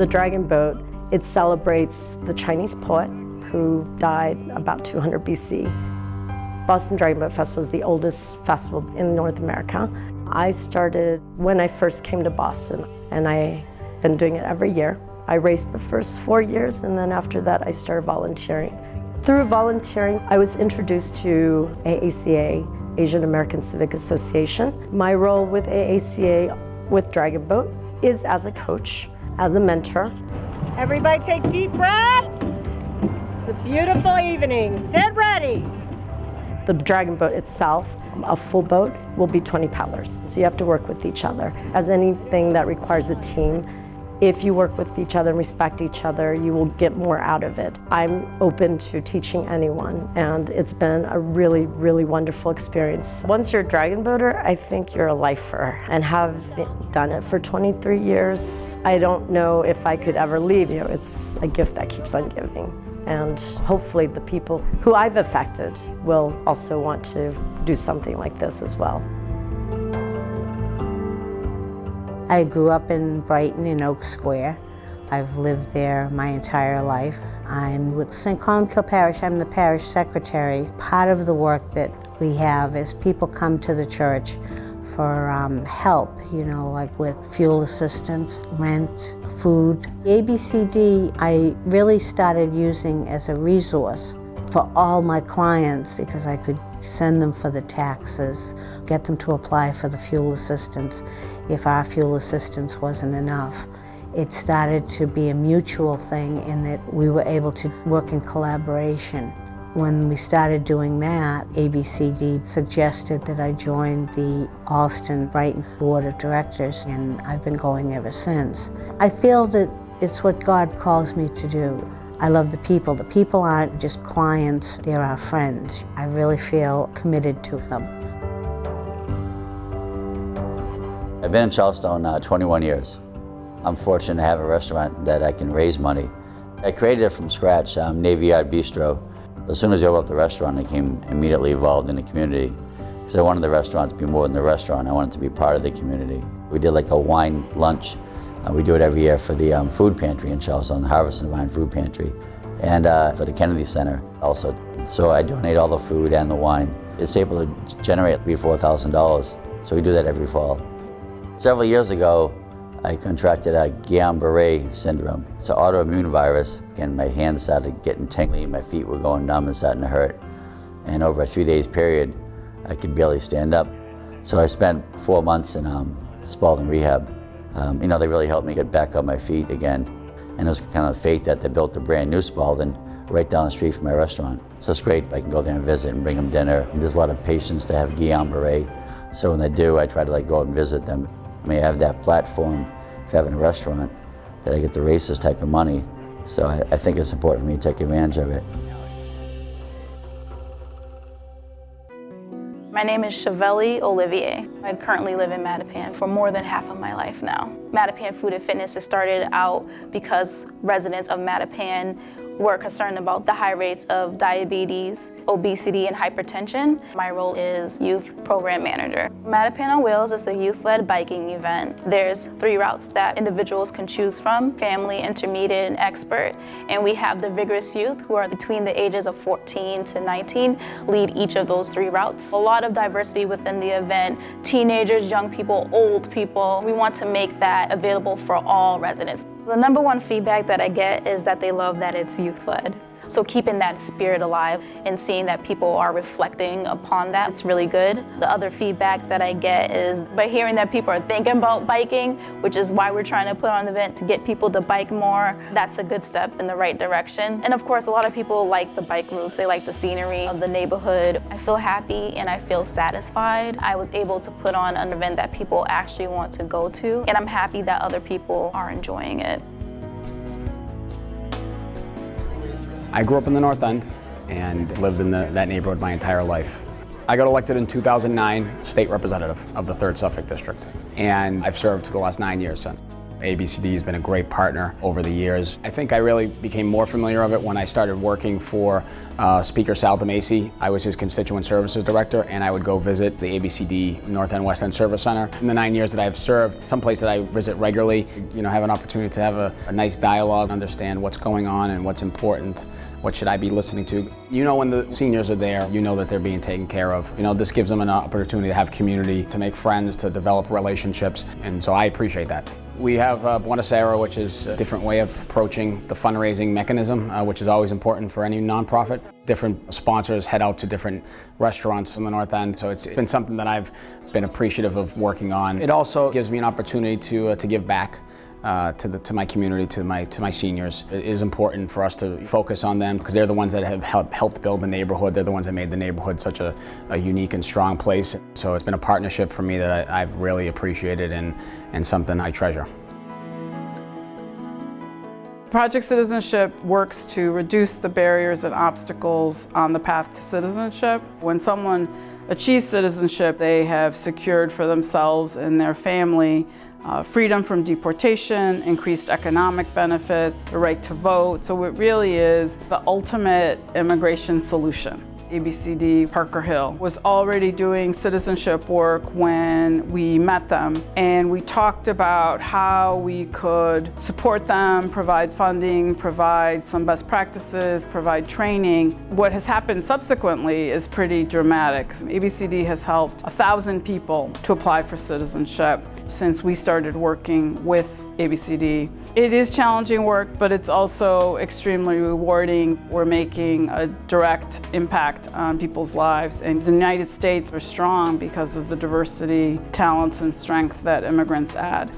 The Dragon Boat, it celebrates the Chinese poet who died about 200 BC. Boston Dragon Boat Festival is the oldest festival in North America. I started when I first came to Boston, and I've been doing it every year. I raced the first 4 years, and then after that I started volunteering. Through volunteering, I was introduced to AACA, Asian American Civic Association. My role with AACA with Dragon Boat is as a coach, as a mentor. Everybody take deep breaths. It's a beautiful evening. Sit ready. The Dragon Boat itself, a full boat, will be 20 paddlers. So you have to work with each other. As anything that requires a team, if you work with each other and respect each other, you will get more out of it. I'm open to teaching anyone, and it's been a really, really wonderful experience. Once you're a dragon boater, I think you're a lifer, and have done it for 23 years. I don't know if I could ever leave you. It's a gift that keeps on giving. And hopefully the people who I've affected will also want to do something like this as well. I grew up in Brighton in Oak Square. I've lived there my entire life. I'm with St. Columbkill Parish. I'm the parish secretary. Part of the work that we have is people come to the church for help, you know, like with fuel assistance, rent, food. ABCD I really started using as a resource for all my clients because I could send them for the taxes, get them to apply for the fuel assistance if our fuel assistance wasn't enough. It started to be a mutual thing in that we were able to work in collaboration. When we started doing that, ABCD suggested that I join the Allston-Brighton Board of Directors, and I've been going ever since. I feel that it's what God calls me to do. I love the people. The people aren't just clients, they're our friends. I really feel committed to them. I've been in Charleston 21 years. I'm fortunate to have a restaurant that I can raise money. I created it from scratch, Navy Yard Bistro. As soon as I opened up the restaurant, I became immediately involved in the community. Because I wanted the restaurant to be more than the restaurant. I wanted to be part of the community. We did like a wine lunch. We do it every year for the food pantry in Charleston, the Harvest and Wine Food Pantry. And for the Kennedy Center also. So I donate all the food and the wine. It's able to generate $3,000 to $4,000. So we do that every fall. Several years ago, I contracted a Guillain-Barré syndrome. It's an autoimmune virus, and my hands started getting tingly, my feet were going numb and starting to hurt. And over a 3 days period, I could barely stand up. So I spent 4 months in Spalding Rehab. You know, they really helped me get back on my feet again. And it was kind of fate that they built a brand new Spalding right down the street from my restaurant. So it's great, I can go there and visit and bring them dinner. And there's a lot of patients that have Guillain-Barré. So when they do, I try to go out and visit them. I mean, I have that platform for having a restaurant that I get to raise this type of money. So I think it's important for me to take advantage of it. My name is SHAVELLE Olivier. I currently live in Mattapan for more than half of my life now. Mattapan Food and Fitness has started out because residents of Mattapan were concerned about the high rates of diabetes, obesity, and hypertension. My role is Youth Program Manager. Mattapan on Wheels is a youth-led biking event. There's 3 routes that individuals can choose from: family, intermediate, and expert. And we have the vigorous youth who are between the ages of 14 to 19 lead each of those 3 routes. A lot of diversity within the event: teenagers, young people, old people. We want to make that available for all residents. The number one feedback that I get is that they love that it's youth-led. So keeping that spirit alive and seeing that people are reflecting upon that, it's really good. The other feedback that I get is by hearing that people are thinking about biking, which is why we're trying to put on an event to get people to bike more. That's a good step in the right direction. And of course, a lot of people like the bike routes. They like the scenery of the neighborhood. I feel happy and I feel satisfied. I was able to put on an event that people actually want to go to, and I'm happy that other people are enjoying it. I grew up in the North End and lived in that neighborhood my entire life. I got elected in 2009 state representative of the 3rd Suffolk District, and I've served for the last 9 years since. ABCD has been a great partner over the years. I think I really became more familiar with it when I started working for Speaker Sal DeMacy. I was his constituent services director, and I would go visit the ABCD North End West End Service Center. In the 9 years that I've served, someplace that I visit regularly, have an opportunity to have a nice dialogue, understand what's going on and what's important. What should I be listening to? When the seniors are there, that they're being taken care of. This gives them an opportunity to have community, to make friends, to develop relationships, and so I appreciate that. We have Buonasera, which is a different way of approaching the fundraising mechanism, which is always important for any nonprofit. Different sponsors head out to different restaurants in the North End, so it's been something that I've been appreciative of working on. It also gives me an opportunity to give back. To my community, to my seniors. It is important for us to focus on them because they're the ones that have helped build the neighborhood. They're the ones that made the neighborhood such a unique and strong place. So it's been a partnership for me that I've really appreciated and something I treasure. Project Citizenship works to reduce the barriers and obstacles on the path to citizenship. When someone achieves citizenship, they have secured for themselves and their family freedom from deportation, increased economic benefits, the right to vote. So it really is the ultimate immigration solution. ABCD Parker Hill was already doing citizenship work when we met them, and we talked about how we could support them, provide funding, provide some best practices, provide training. What has happened subsequently is pretty dramatic. ABCD has helped 1,000 people to apply for citizenship since we started working with ABCD. It is challenging work, but it's also extremely rewarding. We're making a direct impact on people's lives, and the United States are strong because of the diversity, talents, and strength that immigrants add.